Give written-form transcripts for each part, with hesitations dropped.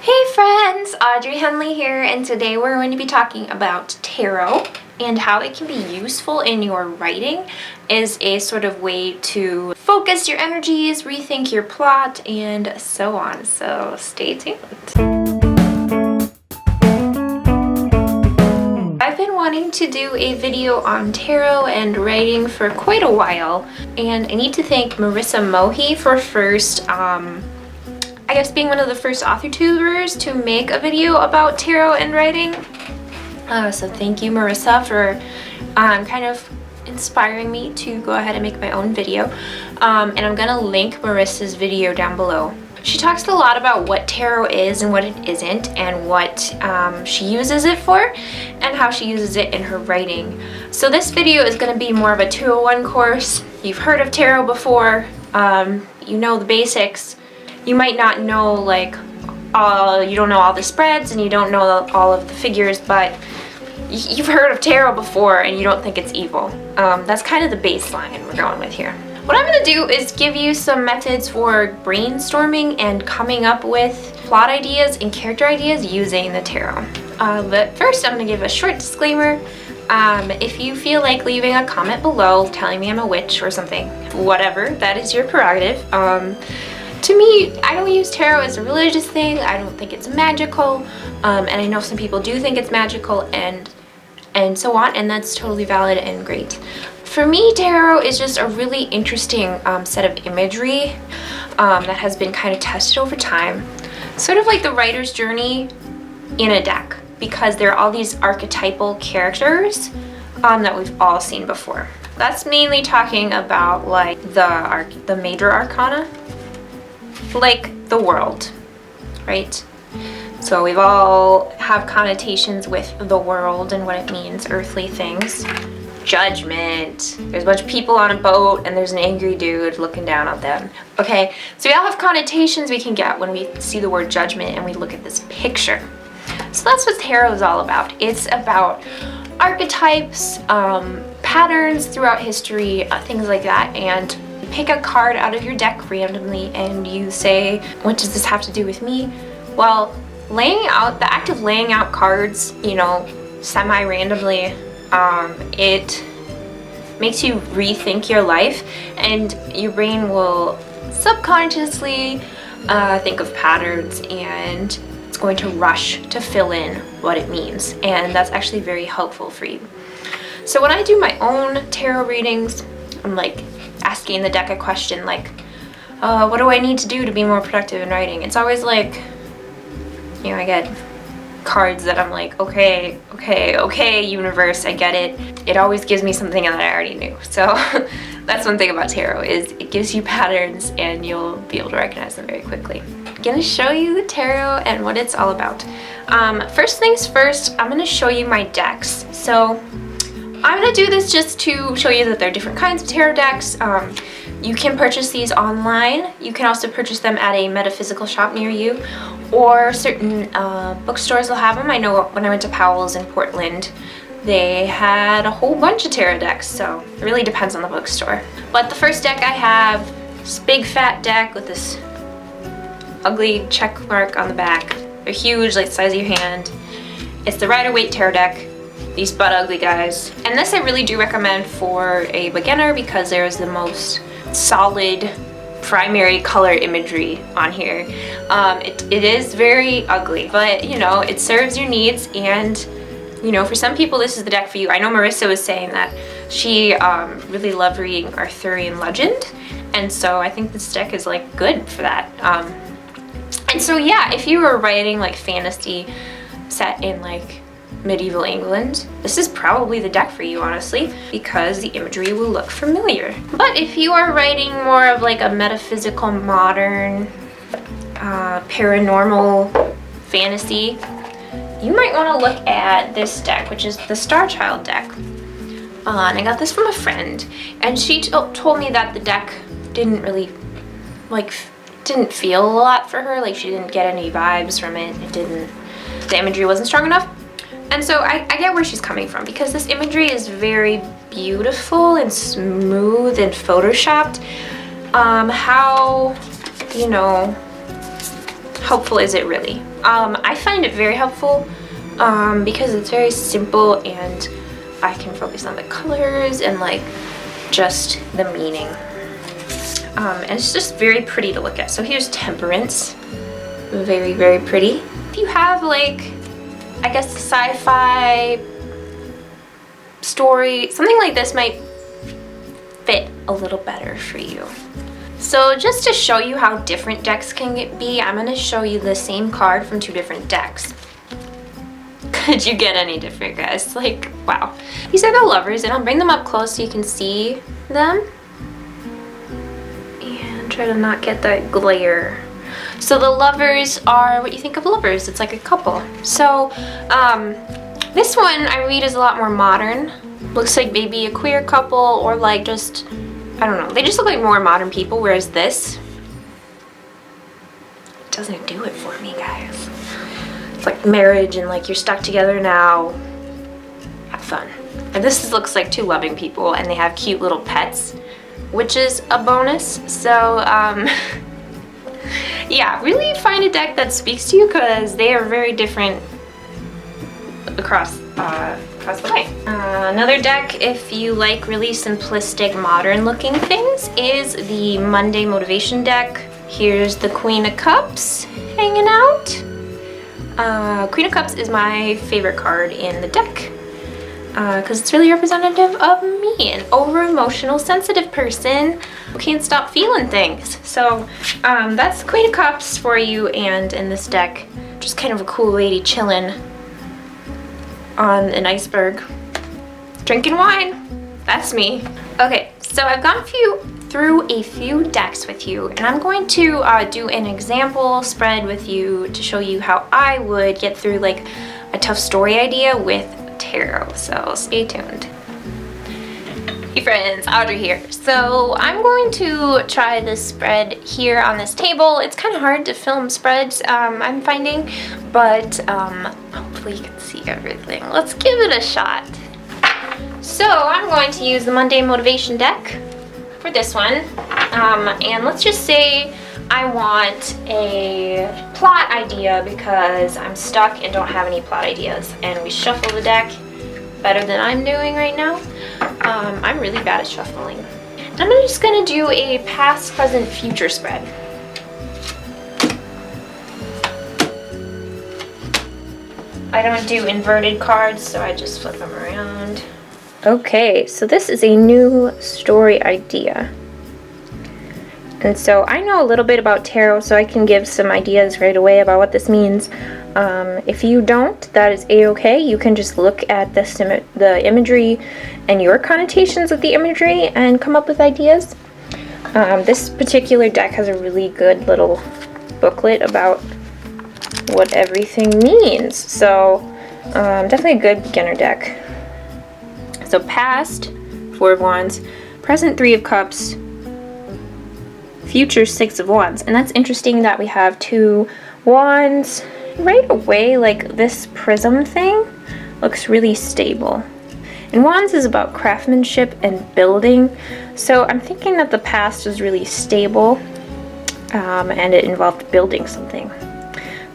Hey friends, Audrey Henley here, and today we're going to be talking about tarot and how it can be useful in your writing as a sort of way to focus your energies, rethink your plot, and so on. So stay tuned. I've been wanting to do a video on tarot and writing for quite a while, and I need to thank Marisa Mohi for first I guess being one of the first authortubers to make a video about tarot and writing. So thank you, Marisa, for kind of inspiring me to go ahead and make my own video. And I'm gonna link Marisa's video down below. She talks a lot about what tarot is and what it isn't, and what she uses it for, and how she uses it in her writing. So this video is gonna be more of a 201 course. You've heard of tarot before, you know the basics. You might not know, like, you don't know all the spreads and you don't know all of the figures, but you've heard of tarot before and you don't think it's evil. That's kind of the baseline we're going with here. What I'm going to do is give you some methods for brainstorming and coming up with plot ideas and character ideas using the tarot. But first I'm going to give a short disclaimer. If you feel like leaving a comment below telling me I'm a witch or something, whatever, that is your prerogative. To me, I don't use tarot as a religious thing. I don't think it's magical, and I know some people do think it's magical and so on, and that's totally valid and great. For me, tarot is just a really interesting set of imagery that has been kind of tested over time. Sort of like the writer's journey in a deck, because there are all these archetypal characters that we've all seen before. That's mainly talking about like the major arcana, like the world, right? So we've all have connotations with the world and what it means, earthly things. Judgment, there's a bunch of people on a boat and there's an angry dude looking down at them. Okay, so we all have connotations we can get when we see the word judgment and we look at this picture. So that's what tarot is all about. It's about archetypes, patterns throughout history, things like that, and pick a card out of your deck randomly and you say, what does this have to do with me? Well, the act of laying out cards, you know, semi-randomly, it makes you rethink your life, and your brain will subconsciously think of patterns, and it's going to rush to fill in what it means, and that's actually very helpful for you. So when I do my own tarot readings, I'm like asking the deck a question like, what do I need to do to be more productive in writing? It's always like, you know, I get cards that I'm like, okay, universe, I get it. It always gives me something that I already knew. So that's one thing about tarot, is it gives you patterns and you'll be able to recognize them very quickly. I'm gonna show you the tarot and what it's all about. First things first, I'm gonna show you my decks. So I'm going to do this just to show you that there are different kinds of tarot decks. You can purchase these online. You can also purchase them at a metaphysical shop near you, or certain bookstores will have them. I know when I went to Powell's in Portland, they had a whole bunch of tarot decks, so it really depends on the bookstore. But the first deck I have, this big fat deck with this ugly check mark on the back. They're huge, like the size of your hand. It's the Rider-Waite tarot deck. These butt ugly guys. And this I really do recommend for a beginner because there's the most solid primary color imagery on here. It is very ugly, but you know, it serves your needs, and you know, for some people this is the deck for you. I know Marisa was saying that she really loved reading Arthurian legend, and so I think this deck is like good for that. And so yeah, if you were writing like fantasy set in like medieval England, this is probably the deck for you, honestly, because the imagery will look familiar. But if you are writing more of like a metaphysical, modern, paranormal fantasy, you might want to look at this deck, which is the Star Child deck. And I got this from a friend, and she told me that the deck didn't really didn't feel a lot for her. Like, she didn't get any vibes from it. The imagery wasn't strong enough. And so I get where she's coming from, because this imagery is very beautiful and smooth and photoshopped. How, you know, helpful is it really? I find it very helpful because it's very simple and I can focus on the colors and like just the meaning. And it's just very pretty to look at. So here's Temperance. Very, very pretty. If you have like, I guess, a sci-fi story, something like this might fit a little better for you. So just to show you how different decks can be, I'm going to show you the same card from 2 different decks. Could you get any different, guys? Like, wow. These are the Lovers, and I'll bring them up close so you can see them. And try to not get that glare. So the Lovers are what you think of Lovers. It's like a couple. So this one I read is a lot more modern. Looks like maybe a queer couple or like just, I don't know. They just look like more modern people, whereas this doesn't do it for me, guys. It's like marriage and like you're stuck together now. Have fun. And this looks like 2 loving people and they have cute little pets, which is a bonus. So yeah, really find a deck that speaks to you because they are very different across the way. Another deck, if you like really simplistic, modern looking things, is the Monday Motivation deck. Here's the Queen of Cups hanging out. Queen of Cups is my favorite card in the deck because it's really representative of me, an over-emotional, sensitive person who can't stop feeling things. So that's Queen of Cups for you, and in this deck, just kind of a cool lady chilling on an iceberg, drinking wine. That's me. Okay, so I've gone through a few decks with you, and I'm going to do an example spread with you to show you how I would get through like a tough story idea with tarot, so stay tuned. Hey friends, Audrey here. So I'm going to try this spread here on this table. It's kind of hard to film spreads, I'm finding, but hopefully you can see everything. Let's give it a shot. So I'm going to use the Monday Motivation deck for this one, and let's just say I want a plot idea because I'm stuck and don't have any plot ideas, and we shuffle the deck better than I'm doing right now. I'm really bad at shuffling. I'm just gonna do a past, present, future spread. I don't do inverted cards, so I just flip them around. Okay, so this is a new story idea. And so I know a little bit about tarot, so I can give some ideas right away about what this means. If you don't, that is a-okay. You can just look at the imagery and your connotations with the imagery and come up with ideas. This particular deck has a really good little booklet about what everything means. So definitely a good beginner deck. So past, 4 of Wands, present, 3 of Cups, future, 6 of Wands. And that's interesting that we have 2 Wands. Right away, like this prism thing looks really stable. And Wands is about craftsmanship and building. So I'm thinking that the past was really stable and it involved building something.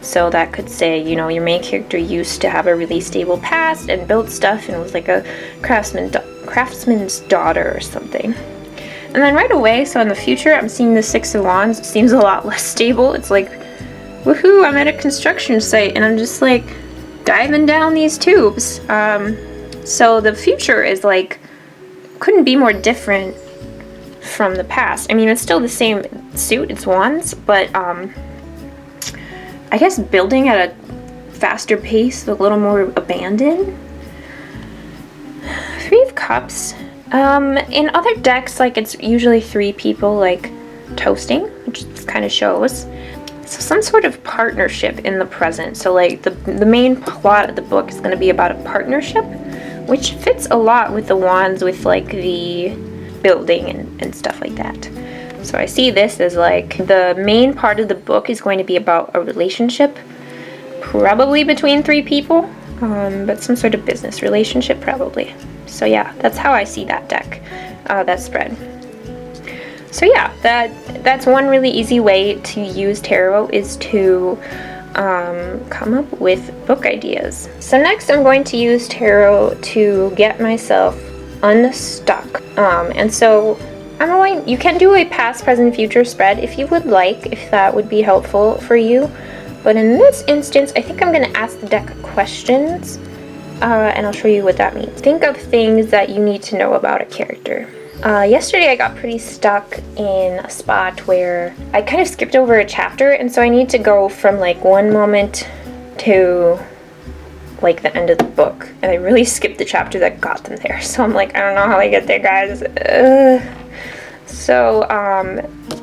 So that could say, you know, your main character used to have a really stable past and built stuff and was like a craftsman's daughter or something. And then right away, so in the future, I'm seeing the 6 of Wands. It seems a lot less stable. It's like, woohoo, I'm at a construction site and I'm just like diving down these tubes. So the future is like, couldn't be more different from the past. I mean, it's still the same suit, it's Wands, but I guess building at a faster pace, a little more abandoned. 3 of Cups. In other decks, like it's usually 3 people like toasting, which kind of shows. So some sort of partnership in the present. So like the main plot of the book is going to be about a partnership, which fits a lot with the Wands, with like the building and stuff like that. So I see this as like the main part of the book is going to be about a relationship, probably between 3 people, but some sort of business relationship probably. So yeah, that's how I see that deck, that spread. So yeah, that's one really easy way to use tarot, is to come up with book ideas. So next I'm going to use tarot to get myself unstuck. And so you can do a past, present, future spread if you would like, if that would be helpful for you. But in this instance, I think I'm going to ask the deck questions, and I'll show you what that means. Think of things that you need to know about a character. Yesterday I got pretty stuck in a spot where I kind of skipped over a chapter, and so I need to go from like one moment to like the end of the book, and I really skipped the chapter that got them there. So I'm like, I don't know how I get there, guys. So,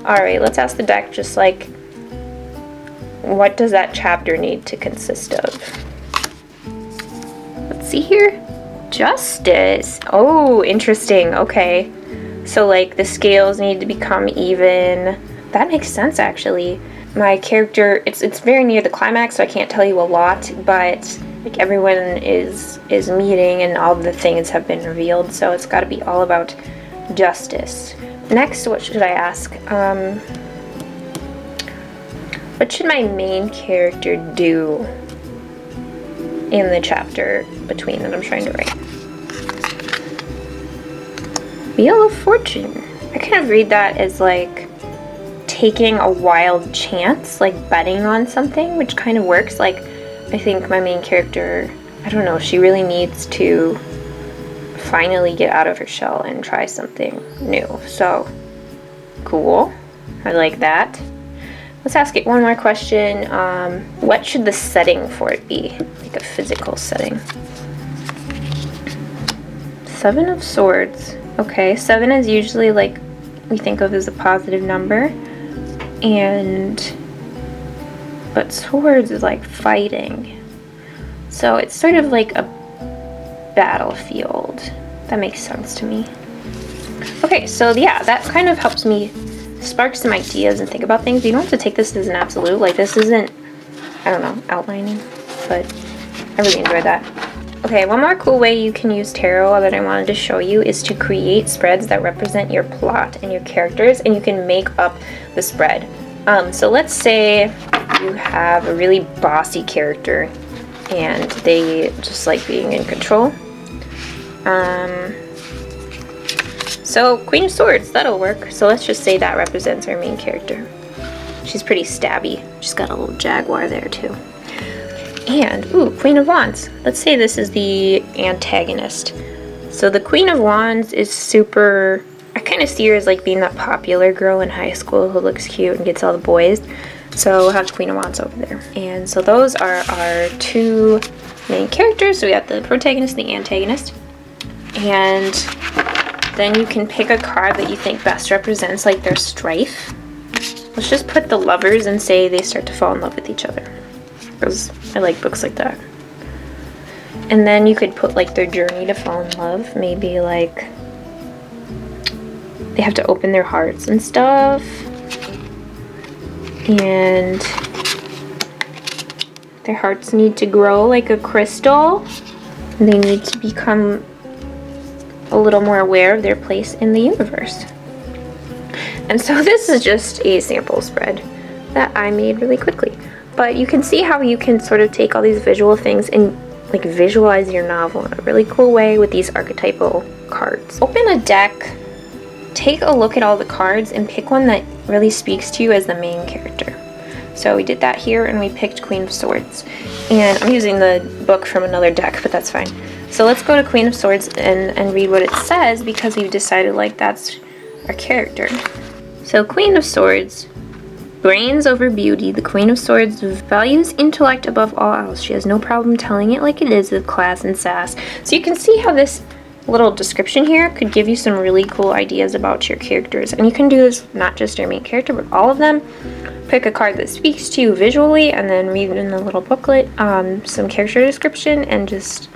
alright, let's ask the deck just like, what does that chapter need to consist of? Let's see here. Justice. Oh, interesting. Okay. So like the scales need to become even. That makes sense, actually. My character, it's very near the climax, so I can't tell you a lot, but like everyone is meeting and all the things have been revealed, so it's got to be all about justice. Next, what should I ask? What should my main character do in the chapter between that I'm trying to write? Wheel of Fortune. I kind of read that as like taking a wild chance, like betting on something, which kind of works. Like, I think my main character, I don't know, she really needs to finally get out of her shell and try something new. So, cool. I like that. Let's ask it one more question. What should the setting for it be? Like a physical setting. 7 of Swords. Okay, 7 is usually like we think of as a positive number, but swords is like fighting. So it's sort of like a battlefield. That makes sense to me. Okay, so yeah, that kind of helps me spark some ideas and think about things. You don't have to take this as an absolute. Like, this isn't, I don't know, outlining, but I really enjoyed that. Okay, one more cool way you can use tarot that I wanted to show you is to create spreads that represent your plot and your characters, and you can make up the spread. So let's say you have a really bossy character and they just like being in control. So Queen of Swords, that'll work. So let's just say that represents our main character. She's pretty stabby. She's got a little jaguar there too. And, ooh, Queen of Wands. Let's say this is the antagonist. So the Queen of Wands is super, I kind of see her as like being that popular girl in high school who looks cute and gets all the boys. So we'll have Queen of Wands over there. And so those are our 2 main characters. So we have the protagonist and the antagonist. And then you can pick a card that you think best represents like their strife. Let's just put the Lovers and say they start to fall in love with each other, because I like books like that. And then you could put like their journey to fall in love. Maybe like they have to open their hearts and stuff. And their hearts need to grow like a crystal. They need to become a little more aware of their place in the universe. And so this is just a sample spread that I made really quickly. But you can see how you can sort of take all these visual things and like visualize your novel in a really cool way with these archetypal cards. Open a deck, take a look at all the cards, and pick one that really speaks to you as the main character. So we did that here, and we picked Queen of Swords. And I'm using the book from another deck, but that's fine. So let's go to Queen of Swords and read what it says, because we've decided like that's our character. So Queen of Swords. Brains over beauty. The Queen of Swords values intellect above all else. She has no problem telling it like it is with class and sass. So you can see how this little description here could give you some really cool ideas about your characters. And you can do this not just your main character, but all of them. Pick a card that speaks to you visually, and then read in the little booklet some character description and just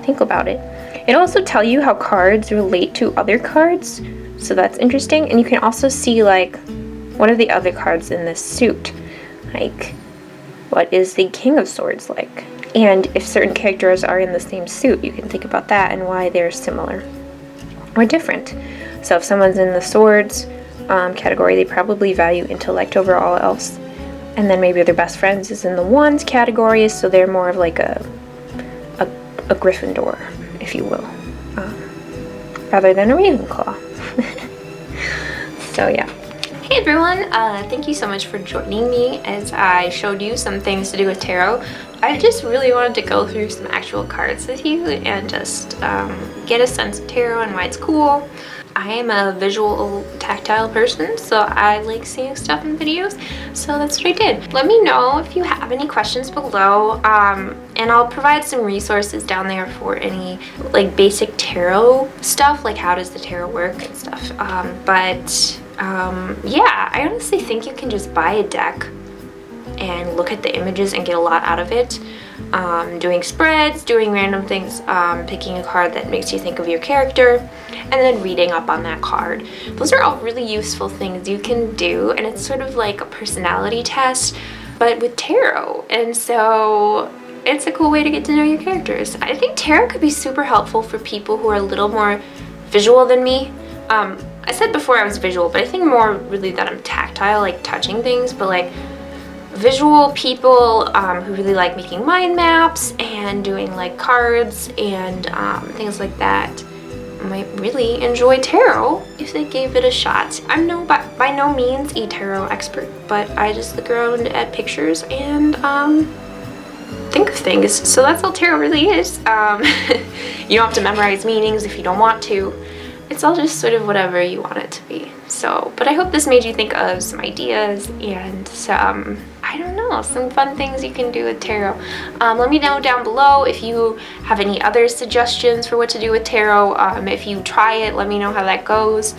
think about it. It'll also tell you how cards relate to other cards, so that's interesting. And you can also see like, what are the other cards in this suit? Like, what is the King of Swords like? And if certain characters are in the same suit, you can think about that and why they're similar or different. So if someone's in the swords, category. They probably value intellect over all else. And then maybe their best friends is in the wands category, so they're more of like a Gryffindor, if you will, rather than a Ravenclaw. So yeah. Hey everyone, thank you so much for joining me as I showed you some things to do with tarot. I just really wanted to go through some actual cards with you and just get a sense of tarot and why it's cool. I am a visual, tactile person, so I like seeing stuff in videos, so that's what I did. Let me know if you have any questions below, and I'll provide some resources down there for any like basic tarot stuff, like how does the tarot work and stuff. Yeah, I honestly think you can just buy a deck and look at the images and get a lot out of it. Doing spreads, doing random things, picking a card that makes you think of your character, and then reading up on that card. Those are all really useful things you can do, and it's sort of like a personality test, but with tarot. And so it's a cool way to get to know your characters. I think tarot could be super helpful for people who are a little more visual than me. I said before I was visual, but I think more really that I'm tactile, like touching things, but like visual people who really like making mind maps and doing like cards and things like that might really enjoy tarot if they gave it a shot. I'm by no means a tarot expert, but I just look around at pictures and think of things. So that's all tarot really is. You don't have to memorize meanings if you don't want to. It's all just sort of whatever you want it to be. So, but I hope this made you think of some ideas and some, I don't know, some fun things you can do with tarot. Let me know down below if you have any other suggestions for what to do with tarot. If you try it, let me know how that goes.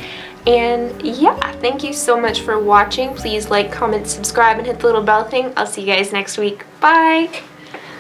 And yeah, thank you so much for watching. Please like, comment, subscribe, and hit the little bell thing. I'll see you guys next week. Bye!